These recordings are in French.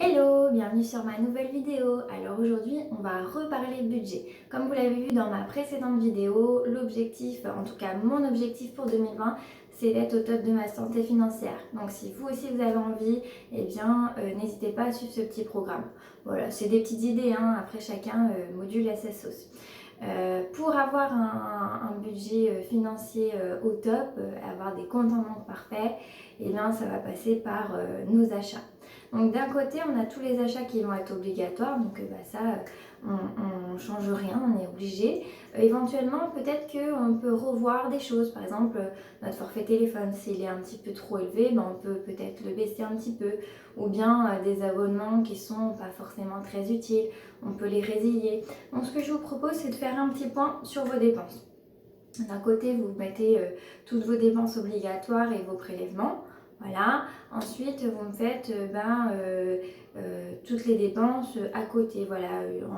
Hello, bienvenue sur ma nouvelle vidéo. Alors aujourd'hui, on va reparler budget. Comme vous l'avez vu dans ma précédente vidéo, l'objectif, en tout cas mon objectif pour 2020, c'est d'être au top de ma santé financière. Donc si vous aussi vous avez envie, eh bien n'hésitez pas à suivre ce petit programme. Voilà, c'est des petites idées, hein. Après chacun module à sa sauce. Pour avoir un budget financier au top, avoir des comptes en banque parfaits, eh bien ça va passer par nos achats. Donc d'un côté, on a tous les achats qui vont être obligatoires, donc ça, on ne change rien, on est obligé. Éventuellement, peut-être qu'on peut revoir des choses, par exemple notre forfait téléphone, s'il est un petit peu trop élevé, on peut peut-être le baisser un petit peu, ou bien des abonnements qui sont pas forcément très utiles, on peut les résilier. Donc ce que je vous propose, c'est de faire un petit point sur vos dépenses. D'un côté, vous mettez toutes vos dépenses obligatoires et vos prélèvements. Voilà. Ensuite, vous me faites toutes les dépenses à côté. Voilà.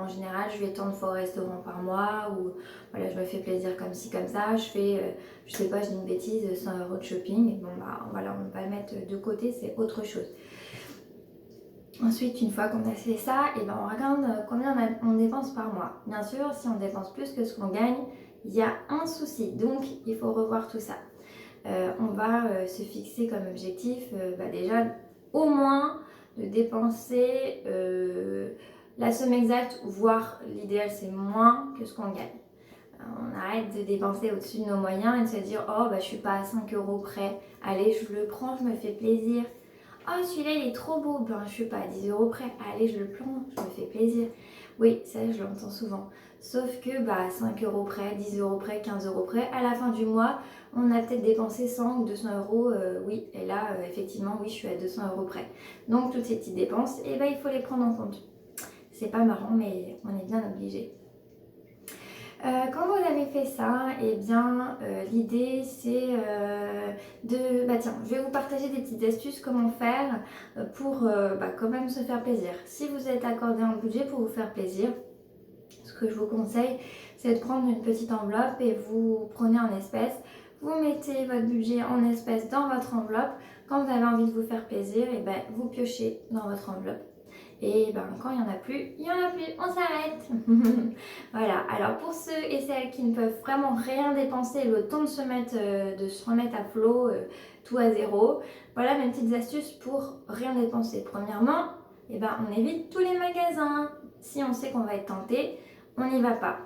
En général, je vais tant de fois au restaurant par mois ou voilà, je me fais plaisir comme ci, comme ça. Je fais, je sais pas, je dis une bêtise, 100 euros de shopping. Bon, voilà, on va pas le mettre de côté, c'est autre chose. Ensuite, une fois qu'on a fait ça, et on regarde combien on dépense par mois. Bien sûr, si on dépense plus que ce qu'on gagne, il y a un souci. Donc, il faut revoir tout ça. On va se fixer comme objectif déjà au moins de dépenser la somme exacte, voire l'idéal c'est moins que ce qu'on gagne. On arrête de dépenser au-dessus de nos moyens et de se dire oh je suis pas à 5 euros près, allez je le prends, je me fais plaisir. Oh celui-là il est trop beau, je suis pas à 10 euros près, allez je le prends, je me fais plaisir. Oui, ça je l'entends souvent. Sauf que 5 euros près, 10 euros près, 15 euros près, à la fin du mois, on a peut-être dépensé 100 ou 200 euros, oui, et là effectivement oui je suis à 200 euros près. Donc toutes ces petites dépenses, il faut les prendre en compte. C'est pas marrant mais on est bien obligé. Quand vous avez fait ça, l'idée c'est tiens, je vais vous partager des petites astuces comment faire pour quand même se faire plaisir. Si vous êtes accordé un budget pour vous faire plaisir, ce que je vous conseille, c'est de prendre une petite enveloppe et vous prenez en espèces. Vous mettez votre budget en espèces dans votre enveloppe. Quand vous avez envie de vous faire plaisir, vous piochez dans votre enveloppe. Et quand il n'y en a plus, il n'y en a plus, on s'arrête. Voilà, alors pour ceux et celles qui ne peuvent vraiment rien dépenser, le temps de se remettre à flot, tout à zéro, voilà mes petites astuces pour rien dépenser. Premièrement, on évite tous les magasins. Si on sait qu'on va être tenté, on n'y va pas.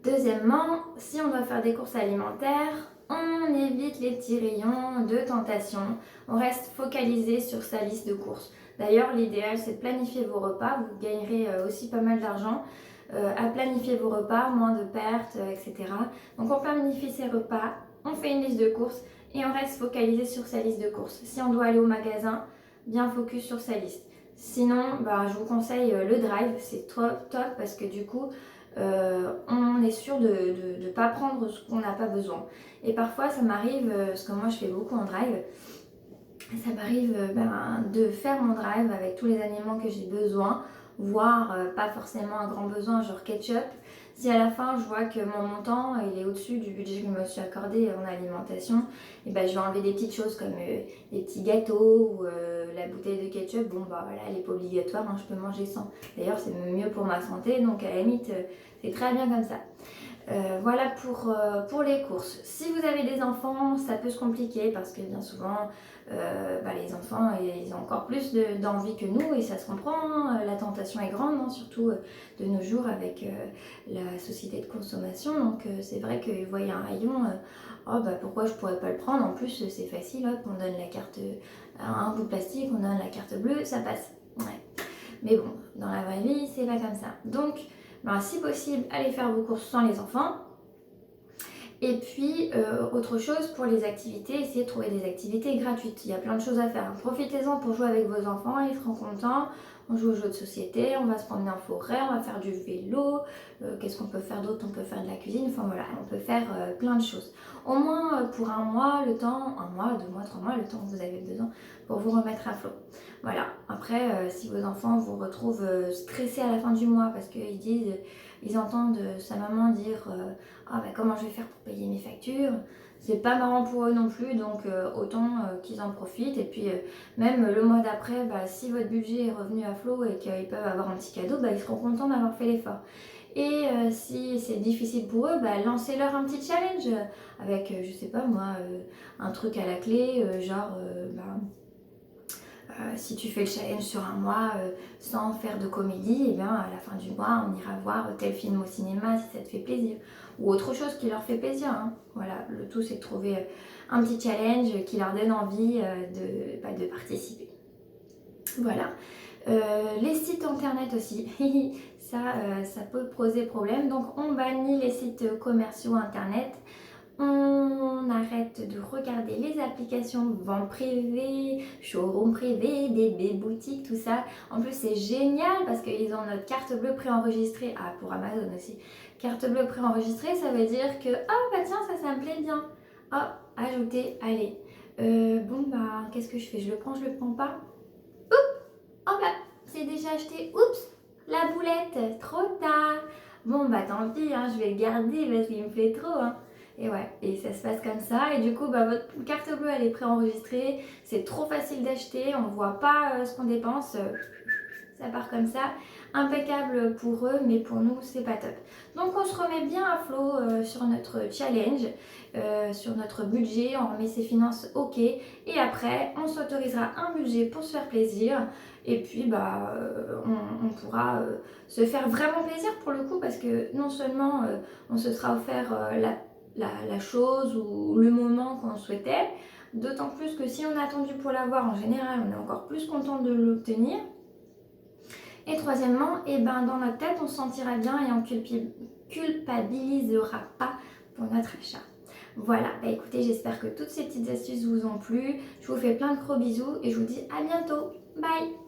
Deuxièmement, si on doit faire des courses alimentaires, on évite les petits rayons de tentation. On reste focalisé sur sa liste de courses. D'ailleurs, l'idéal, c'est de planifier vos repas. Vous gagnerez aussi pas mal d'argent à planifier vos repas, moins de pertes, etc. Donc, on planifie ses repas, on fait une liste de courses et on reste focalisé sur sa liste de courses. Si on doit aller au magasin, bien focus sur sa liste. Sinon, je vous conseille le drive, c'est top parce que du coup, on est sûr de ne pas prendre ce qu'on n'a pas besoin. Et parfois, ça m'arrive, parce que moi je fais beaucoup en drive, ça m'arrive de faire mon drive avec tous les aliments que j'ai besoin, voire pas forcément un grand besoin, genre ketchup. Si à la fin je vois que mon montant il est au-dessus du budget que je me suis accordé en alimentation, je vais enlever des petites choses comme les petits gâteaux ou la bouteille de ketchup. Elle n'est pas obligatoire, hein, je peux manger sans. D'ailleurs, c'est mieux pour ma santé, donc à la limite, c'est très bien comme ça. Voilà pour les courses. Si vous avez des enfants, ça peut se compliquer parce que bien souvent, les enfants, ils ont encore plus d'envie que nous et ça se comprend. Hein. La tentation est grande, hein, surtout de nos jours avec la société de consommation. Donc c'est vrai que vous voyez un rayon, pourquoi je pourrais pas le prendre? En plus, c'est facile, hop, on donne la carte, un bout de plastique, on donne la carte bleue, ça passe. Ouais. Mais bon, dans la vraie vie, c'est pas comme ça. Donc, si possible, allez faire vos courses sans les enfants. Et puis, autre chose pour les activités, essayez de trouver des activités gratuites. Il y a plein de choses à faire. Profitez-en pour jouer avec vos enfants, ils seront contents. On joue aux jeux de société, on va se promener en forêt, on va faire du vélo. Qu'est-ce qu'on peut faire d'autre? On peut faire de la cuisine. Enfin voilà, on peut faire plein de choses. Au moins pour un mois, le temps, 1 mois, 2 mois, 3 mois, le temps que vous avez besoin pour vous remettre à flot. Voilà. Après, si vos enfants vous retrouvent stressés à la fin du mois parce qu'ils disent, ils entendent sa maman dire comment je vais faire pour payer mes factures, c'est pas marrant pour eux non plus, donc autant qu'ils en profitent. Et puis même le mois d'après, bah, si votre budget est revenu à flot et qu'ils peuvent avoir un petit cadeau, bah, ils seront contents d'avoir fait l'effort. Et si c'est difficile pour eux, bah, lancez-leur un petit challenge avec, je sais pas moi, un truc à la clé, genre, si tu fais le challenge sur un mois sans faire de comédie, et bien à la fin du mois, on ira voir tel film au cinéma si ça te fait plaisir. Ou autre chose qui leur fait plaisir, hein. Voilà, le tout c'est de trouver un petit challenge qui leur donne envie de participer. Voilà. Les sites internet aussi, ça peut poser problème. Donc on bannit les sites commerciaux internet. On arrête de regarder les applications vente privée, showroom privé, bébé boutique, tout ça. En plus c'est génial parce qu'ils ont notre carte bleue préenregistrée. Ah, pour Amazon aussi. Carte bleue préenregistrée, ça veut dire que ah bah tiens, ça me plaît bien. Ah, ajouter, allez. Bon bah qu'est-ce que je fais? Je le prends pas? Oh bah, c'est déjà acheté. Oups, la boulette, trop tard. Bon bah tant pis, hein, je vais le garder parce qu'il me plaît trop. Hein. Et ouais, et ça se passe comme ça. Et du coup, bah, votre carte bleue, elle est préenregistrée. C'est trop facile d'acheter. On ne voit pas ce qu'on dépense. Ça part comme ça. Impeccable pour eux, mais pour nous, c'est pas top. Donc, on se remet bien à flot sur notre challenge, sur notre budget. On remet ses finances OK. Et après, on s'autorisera un budget pour se faire plaisir. Et puis, bah, on pourra se faire vraiment plaisir pour le coup, parce que non seulement on se sera offert la chose ou le moment qu'on souhaitait, d'autant plus que si on a attendu pour l'avoir, en général, on est encore plus content de l'obtenir. Et troisièmement, eh ben, dans notre tête, on se sentira bien et on culpabilisera pas pour notre achat. Voilà, bah écoutez, j'espère que toutes ces petites astuces vous ont plu. Je vous fais plein de gros bisous et je vous dis à bientôt. Bye!